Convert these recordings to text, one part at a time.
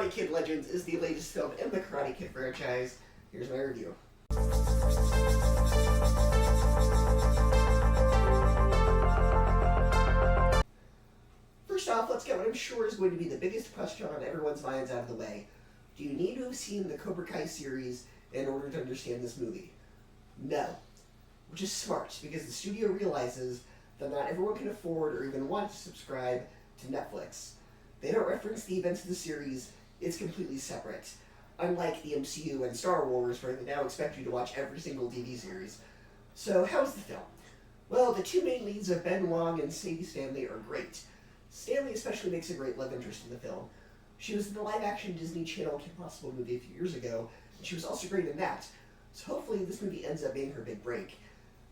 Karate Kid Legends is the latest film in the Karate Kid franchise. Here's my review. First off, let's get what I'm sure is going to be the biggest question on everyone's minds out of the way. Do you need to have seen the Cobra Kai series in order to understand this movie? No. Which is smart, because the studio realizes that not everyone can afford or even want to subscribe to Netflix. They don't reference the events of the series, it's completely separate. Unlike the MCU and Star Wars, where they now expect you to watch every single TV series. So, how's the film? Well, the two main leads of Ben Wang and Sadie Stanley are great. Stanley especially makes a great love interest in the film. She was in the live-action Disney Channel Kim Possible movie a few years ago, and she was also great in that. So hopefully this movie ends up being her big break.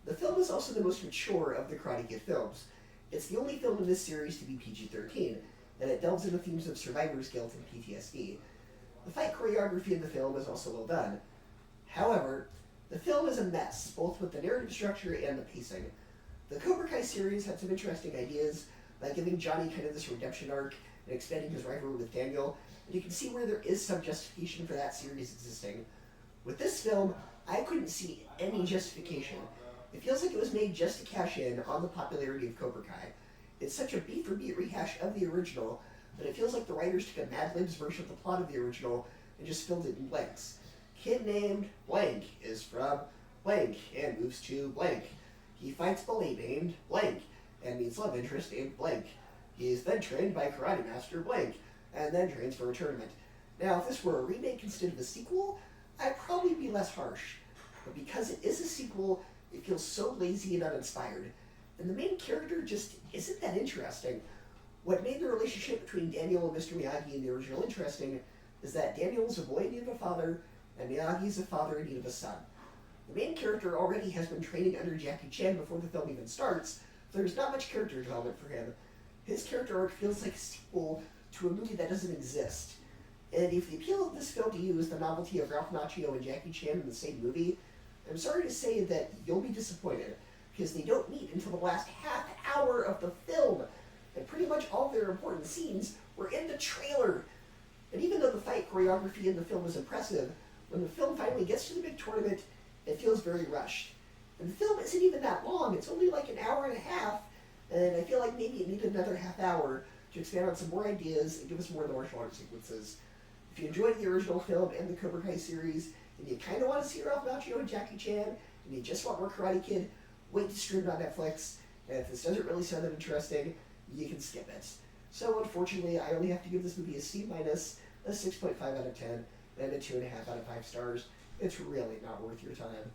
The film is also the most mature of the Karate Kid films. It's the only film in this series to be PG-13, and it delves into themes of survivor's guilt and PTSD. The fight choreography in the film is also well done. However, the film is a mess, both with the narrative structure and the pacing. The Cobra Kai series had some interesting ideas, like giving Johnny kind of this redemption arc and expanding his rivalry with Daniel, and you can see where there is some justification for that series existing. With this film, I couldn't see any justification. It feels like it was made just to cash in on the popularity of Cobra Kai. It's such a beat-for-beat rehash of the original, but it feels like the writers took a Mad Libs version of the plot of the original and just filled it in blanks. Kid named blank is from blank and moves to blank. He fights bully named blank and meets love interest named blank. He is then trained by karate master blank and then trains for a tournament. Now, if this were a remake instead of a sequel, I'd probably be less harsh. But because it is a sequel, it feels so lazy and uninspired. And the main character just isn't that interesting. What made the relationship between Daniel and Mr. Miyagi in the original interesting is that Daniel is a boy in need of a father, and Miyagi is a father in need of a son. The main character already has been training under Jackie Chan before the film even starts, so there's not much character development for him. His character arc feels like a sequel to a movie that doesn't exist. And if the appeal of this film to you is the novelty of Ralph Macchio and Jackie Chan in the same movie, I'm sorry to say that you'll be disappointed, because they don't meet until the last half hour of the film, and pretty much all of their important scenes were in the trailer. And even though the fight choreography in the film is impressive, when the film finally gets to the big tournament, it feels very rushed. And the film isn't even that long, it's only like an hour and a half, and I feel like maybe it needed another half hour to expand on some more ideas and give us more of the martial arts sequences. If you enjoyed the original film and the Cobra Kai series, and you kind of want to see Ralph Macchio and Jackie Chan, and you just want more Karate Kid, wait to stream it on Netflix, and if this doesn't really sound that interesting, you can skip it. So unfortunately, I only have to give this movie a C-, a 6.5 out of 10, and a 2.5 out of 5 stars. It's really not worth your time.